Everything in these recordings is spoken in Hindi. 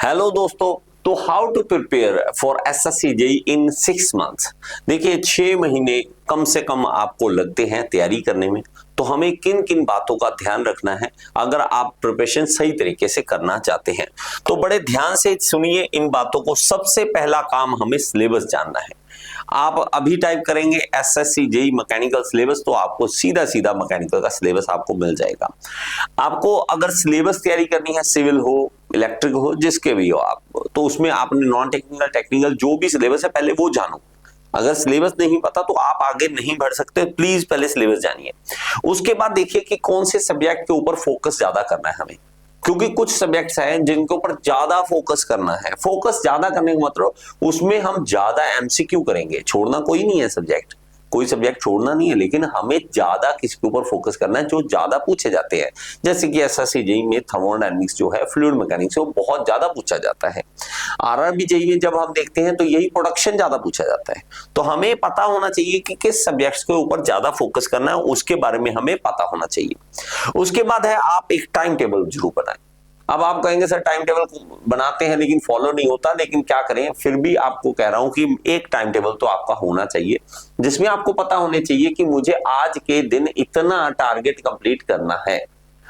हेलो दोस्तों, तो how to prepare for SSC JEE in 6 months. देखिए 6 महीने कम से कम आपको लगते हैं तैयारी करने में। तो हमें किन किन बातों का ध्यान रखना है अगर आप प्रिपरेशन सही तरीके से करना चाहते हैं, तो बड़े ध्यान से सुनिए इन बातों को। सबसे पहला काम हमें सिलेबस जानना है। आप अभी टाइप करेंगे एसएससी जेईई मैकेनिकल सिलेबस तो आपको सीधा सीधा मैकेनिकल का सिलेबस आपको मिल जाएगा। आपको अगर सिलेबस तैयारी करनी है, सिविल हो इलेक्ट्रिक हो जिसके भी हो आप, तो उसमें आपने नॉन टेक्निकल टेक्निकल जो भी सिलेबस है पहले वो जानो। अगर सिलेबस नहीं पता तो आप आगे नहीं बढ़ सकते। प्लीज पहले सिलेबस जानिए। उसके बाद देखिए कि कौन से सब्जेक्ट के ऊपर फोकस ज्यादा करना है हमें, क्योंकि कुछ सब्जेक्ट्स हैं जिनके ऊपर ज्यादा फोकस करना है। फोकस ज्यादा करने का मतलब उसमें हम ज्यादा एमसीक्यू करेंगे। छोड़ना कोई नहीं है सब्जेक्ट, कोई सब्जेक्ट छोड़ना नहीं है, लेकिन हमें ज्यादा किसके ऊपर फोकस करना है जो ज्यादा पूछे जाते हैं। जैसे कि एसएससी जेईई में थर्मोडायनामिक्स जो है, फ्लूइड मैकेनिक्स वो बहुत ज्यादा पूछा जाता है। आरआरबी जेईई में जब हम देखते हैं तो यही प्रोडक्शन ज्यादा पूछा जाता है। तो हमें पता होना चाहिए कि किस सब्जेक्ट्स के ऊपर ज्यादा फोकस करना है, उसके बारे में हमें पता होना चाहिए। उसके बाद है आप एक टाइम टेबल जरूर बनाएं। अब आप कहेंगे सर टाइम टेबल बनाते हैं लेकिन फॉलो नहीं होता, लेकिन क्या करें, फिर भी आपको कह रहा हूं कि एक टाइम टेबल तो आपका होना चाहिए जिसमें आपको पता होने चाहिए कि मुझे आज के दिन इतना टारगेट कंप्लीट करना है।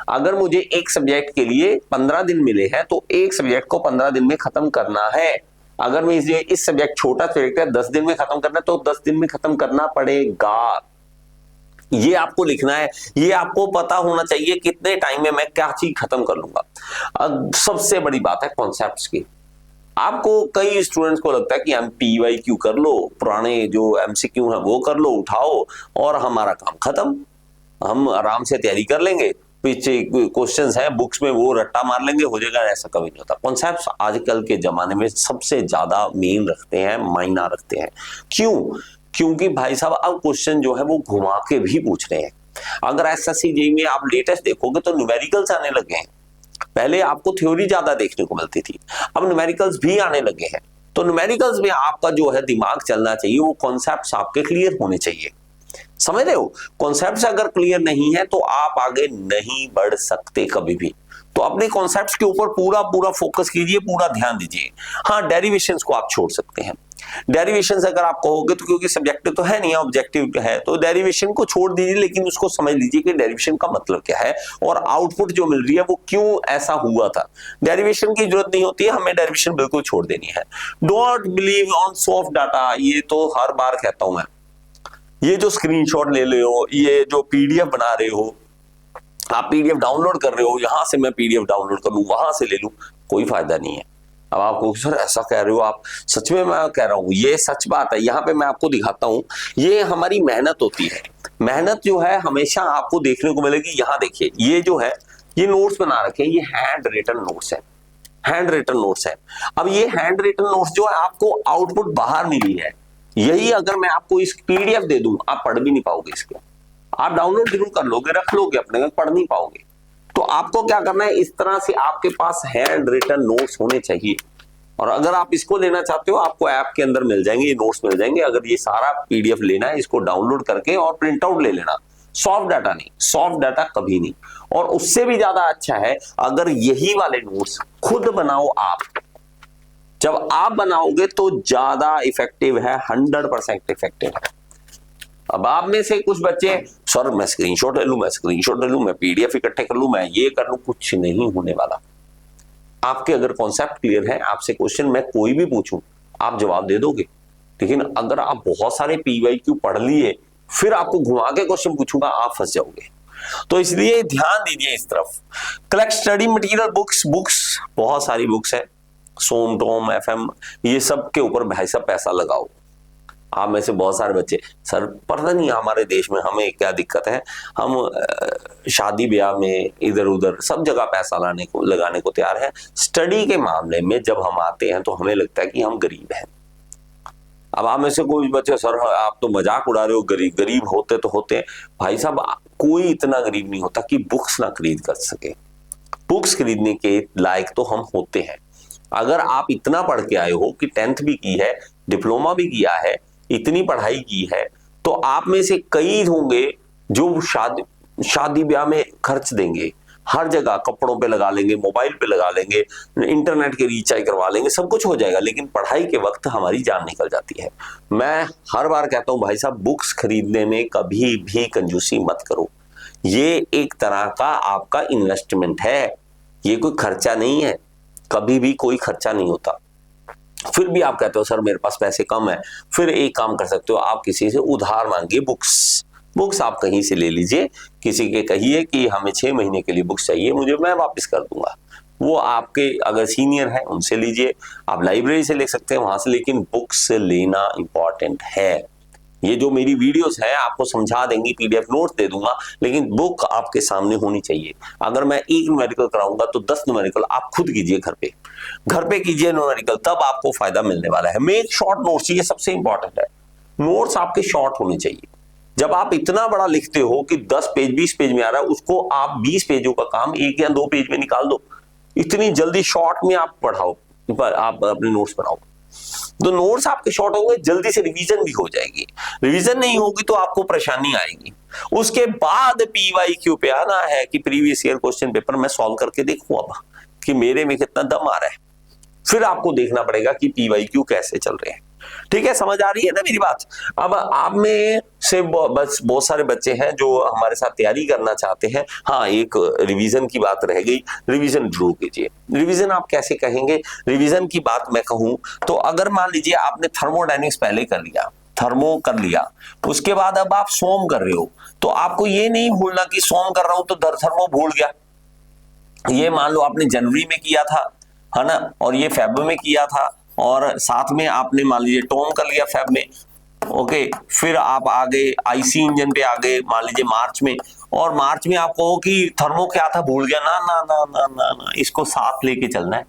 अगर मुझे एक सब्जेक्ट के लिए 15 दिन मिले हैं तो एक सब्जेक्ट को 15 दिन में खत्म करना है। अगर मैं इस सब्जेक्ट छोटा सब्जेक्ट है 10 दिन में खत्म करना है तो 10 दिन में खत्म करना पड़ेगा। ये आपको लिखना है। ये आपको पता होना चाहिए कितने टाइम में मैं क्या चीज खत्म कर लूंगा। अब सबसे बड़ी बात है कॉन्सेप्ट्स की। आपको कई स्टूडेंट्स को लगता है कि हम पीवाईक्यू कर लो, पुराने जो एमसीक्यू हैं वो कर लो, उठाओ और हमारा काम खत्म, हम आराम से तैयारी कर लेंगे, पीछे क्वेश्चंस हैं बुक्स में वो रट्टा मार लेंगे, हो जाएगा। ऐसा कभी नहीं होता। कॉन्सेप्ट्स आजकल के जमाने में सबसे ज्यादा मेन रखते हैं, मायना रखते हैं। क्यों? क्योंकि भाई साहब अब क्वेश्चन जो है वो घुमा के भी पूछ रहे हैं। अगर एसएससी जेईई में आप लेटेस्ट देखोगे तो न्यूमेरिकल्स आने लगे हैं। पहले आपको थ्योरी ज्यादा देखने को मिलती थी, अब न्यूमेरिकल्स भी आने लगे हैं। तो न्यूमेरिकल्स में आपका जो है दिमाग चलना चाहिए, वो कॉन्सेप्ट्स आपके क्लियर होने चाहिए। समझ रहे हो? कॉन्सेप्ट्स अगर क्लियर नहीं है तो आप आगे नहीं बढ़ सकते कभी भी। तो अपने कॉन्सेप्ट्स के ऊपर पूरा पूरा फोकस कीजिए, पूरा ध्यान दीजिए। हाँ, डेरिवेशंस को आप छोड़ सकते हैं। डेरिवेशंस अगर आप कहोगे तो क्योंकि सब्जेक्टिव तो है नहीं, ऑब्जेक्टिव है, तो डेरिवेशन को छोड़ दीजिए, लेकिन उसको समझ लीजिए कि डेरिवेशन का मतलब क्या है और आउटपुट जो मिल रही है वो क्यों ऐसा हुआ था। डेरिवेशन की जरूरत नहीं होती है, हमें डेरिवेशन बिल्कुल छोड़ देनी है। Don't believe on soft data, ये तो हर बार कहता हूं मैं। ये जो स्क्रीनशॉट ले रहे हो, ये जो पीडीएफ बना रहे हो, आप पीडीएफ डाउनलोड कर रहे हो, यहां से मैं पीडीएफ डाउनलोड कर लूं, वहां से ले लूं, कोई फायदा नहीं है। अब आपको सर ऐसा कह रहे हो आप, सच में मैं कह रहा हूं ये सच बात है। यहां पे मैं आपको दिखाता हूं, ये हमारी मेहनत होती है। मेहनत जो है हमेशा आपको देखने को मिलेगी। यहां देखिए, ये जो है ये नोट्स बना रखे हैं, ये हैंड रिटन नोट्स है। हैंड रिटन नोट्स है। अब ये हैंड रिटन नोट्स जो है आपको आउटपुट बाहर मिली है। यही अगर मैं आपको इस पीडीएफ दे दूं, आप पढ़ भी नहीं पाओगे इसके। आप डाउनलोड जरूर कर लोगे, रख लोगे अपने में, पढ़ नहीं पाओगे। तो आपको क्या करना है, इस तरह से आपके पास हैंड रिटन नोट्स होने चाहिए। और अगर आप इसको लेना चाहते हो, आपको ऐप के अंदर मिल जाएंगे, ये नोट्स मिल जाएंगे। अगर ये सारा पीडीएफ लेना है, इसको डाउनलोड करके और प्रिंट आउट ले लेना। सॉफ्ट डाटा नहीं, सॉफ्ट डाटा कभी नहीं। और उससे भी ज्यादा अच्छा है अगर यही वाले नोट्स खुद बनाओ आप। जब आप बनाओगे तो ज्यादा इफेक्टिव है, 100% इफेक्टिव है। अब आप में से कुछ बच्चे, सर मैं स्क्रीनशॉट ले लूं, मैं स्क्रीनशॉट ले लूं, मैं पीडीएफ इकट्ठे कर लूं, मैं ये कर लूं, कुछ नहीं होने वाला। आपके अगर कॉन्सेप्ट क्लियर है, आपसे क्वेश्चन मैं कोई भी पूछूं आप जवाब दे दोगे। लेकिन अगर आप बहुत सारे पीवाईक्यू पढ़ लिए, फिर आपको घुमा के क्वेश्चन पूछूंगा, आप फंस जाओगे। तो इसलिए ध्यान दीजिए इस तरफ। कलेक्ट स्टडी मटेरियल, बुक्स बहुत सारी बुक्स है, सोम टॉम एफएम, ये सब के ऊपर भाई साहब पैसा लगाओ। आप में से बहुत सारे बच्चे, सर पता नहीं हमारे देश में हमें क्या दिक्कत है, हम शादी ब्याह में इधर उधर सब जगह पैसा लगाने को तैयार है। स्टडी के मामले में जब हम आते हैं तो हमें लगता है कि हम गरीब हैं। अब आप में से कोई बच्चे, सर आप तो मजाक उड़ा रहे हो, गरीब होते तो होते हैं। भाई साहब कोई इतना गरीब नहीं होता कि बुक्स ना खरीद कर सके। बुक्स खरीदने के लायक तो हम होते हैं। अगर आप इतना पढ़ के आए हो कि 10th भी की है, डिप्लोमा भी किया है, इतनी पढ़ाई की है, तो आप में से कई होंगे जो शादी ब्याह में खर्च देंगे, हर जगह कपड़ों पे लगा लेंगे, मोबाइल पे लगा लेंगे, इंटरनेट के रिचार्ज करवा लेंगे, सब कुछ हो जाएगा, लेकिन पढ़ाई के वक्त हमारी जान निकल जाती है। मैं हर बार कहता हूं भाई साहब, बुक्स खरीदने में कभी भी कंजूसी मत करो। ये एक तरह का आपका इन्वेस्टमेंट है, ये कोई खर्चा नहीं है, कभी भी कोई खर्चा नहीं होता। फिर भी आप कहते हो सर मेरे पास पैसे कम है, फिर एक काम कर सकते हो, आप किसी से उधार मांगिए बुक्स आप कहीं से ले लीजिए, किसी के कहिए कि हमें 6 महीने के लिए बुक्स चाहिए मुझे, मैं वापस कर दूंगा। वो आपके अगर सीनियर है उनसे लीजिए, आप लाइब्रेरी से ले सकते हैं वहां से, लेकिन बुक्स लेना इंपॉर्टेंट है। ये जो मेरी वीडियोस है आपको समझा देंगी, पीडीएफ नोट्स दे दूंगा, लेकिन बुक आपके सामने होनी चाहिए। अगर मैं एक न्यूमेरिकल कराऊंगा तो 10 न्यूमेरिकल आप खुद कीजिए घर पे कीजिए न्यूमेरिकल, तब आपको फायदा मिलने वाला है। मेक शॉर्ट नोट्स, ये सबसे इंपॉर्टेंट है, नोट्स आपके शॉर्ट होने चाहिए। जब आप इतना बड़ा लिखते हो कि 10 पेज 20 पेज में आ रहा है, उसको आप 20 पेजों का काम 1 या 2 पेज में निकाल दो। इतनी जल्दी शॉर्ट में आप पढ़ाओ, आप अपने नोट्स बनाओ, तो नोट्स आपके शॉर्ट होंगे, जल्दी से रिवीजन भी हो जाएगी। रिवीजन नहीं होगी तो आपको परेशानी आएगी। उसके बाद पीवाईक्यू पे आना है कि प्रीवियस ईयर क्वेश्चन पेपर मैं सॉल्व करके देखूं अब कि मेरे में कितना दम आ रहा है, फिर आपको देखना पड़ेगा कि पीवाईक्यू कैसे चल रहे हैं। ठीक है, समझ आ रही है ना मेरी बात? अब आप में से बस बहुत सारे बच्चे हैं जो हमारे साथ तैयारी करना चाहते हैं। हाँ, एक रिवीजन की बात रह गई, रिवीजन जरूर कीजिए। रिवीजन आप कैसे कहेंगे? रिवीजन की बात मैं कहूं तो अगर मान लीजिए आपने थर्मोडायनेमिक्स पहले कर लिया, थर्मो कर लिया, उसके बाद अब आप सोम कर रहे हो, तो आपको ये नहीं भूलना कि सोम कर रहा हूं तो थर्मो भूल गया। ये मान लो आपने जनवरी में किया था, है ना, और ये फेब्रुवरी में किया था, और साथ में आपने मान लीजिए टॉम कर लिया फेब में, ओके, फिर आप आगे आईसी इंजन पे आ गए मान लीजिए मार्च में, और मार्च में आप कहो कि थर्मो क्या था भूल गया, ना ना ना ना ना ना, इसको साथ लेके चलना है।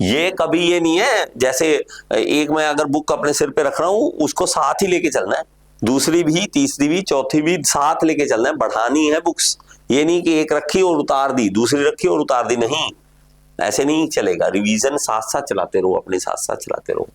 ये कभी ये नहीं है जैसे एक मैं अगर बुक अपने सिर पे रख रहा हूं उसको साथ ही लेके चलना है, दूसरी भी तीसरी भी चौथी भी साथ लेके चलना है, बढ़ानी है बुक्स। ये नहीं कि एक रखी और उतार दी, दूसरी रखी और उतार दी, नहीं, ऐसे नहीं चलेगा। रिवीजन साथ साथ चलाते रहो, अपने साथ साथ चलाते रहो।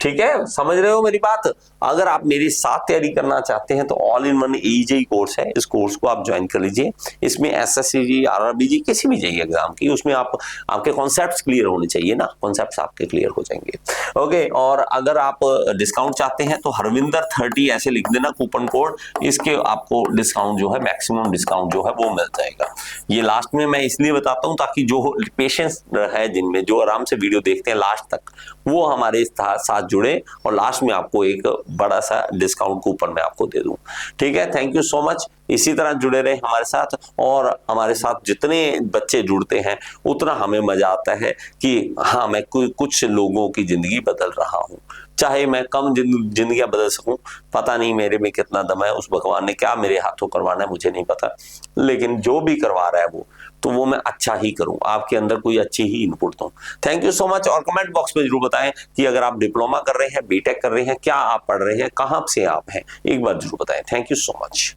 ठीक है, समझ रहे हो मेरी बात? अगर आप मेरे साथ तैयारी करना चाहते हैं तो all in one AJE course है, इस कोर्स को आप ज्वाइन कर लीजिए। इसमें एसएससी आरआरबी किसी भी जेईई एग्जाम की, उसमें आपके कॉन्सेप्ट्स क्लियर होने चाहिए ना, कॉन्सेप्ट्स आपके क्लियर हो जाएंगे। ओके, और अगर आप डिस्काउंट चाहते हैं तो हरविंदर 30 ऐसे लिख देना कूपन कोड, इसके आपको डिस्काउंट जो है, मैक्सिमम डिस्काउंट जो है वो मिल जाएगा। ये लास्ट में मैं इसलिए बताता हूं ताकि जो पेशेंस है जिनमें, जो आराम से वीडियो देखते हैं लास्ट तक, वो हमारे साथ जुड़े और लास्ट में आपको एक बड़ा सा डिस्काउंट कूपन मैं आपको दे दूं। ठीक है, थैंक यू सो मच। इसी तरह जुड़े रहे हमारे साथ, और हमारे साथ जितने बच्चे जुड़ते हैं उतना हमें मजा आता है कि हाँ, मैं कुछ लोगों की जिंदगी बदल रहा हूं। चाहे मैं कम जिंदगियां बदल सकूं, पता नहीं मेरे में कितना दम है, उस भगवान ने क्या मेरे हाथों करवाना है मुझे नहीं पता, लेकिन जो भी करवा रहा है वो मैं अच्छा ही करूं, आपके अंदर कोई अच्छी ही इनपुट दूं। Thank you so much. और कमेंट बॉक्स में जरूर बताएं कि अगर आप डिप्लोमा कर रहे हैं, बीटेक कर रहे हैं, क्या आप पढ़ रहे हैं, कहां से आप हैं, एक बार जरूर बताएं। Thank you so much.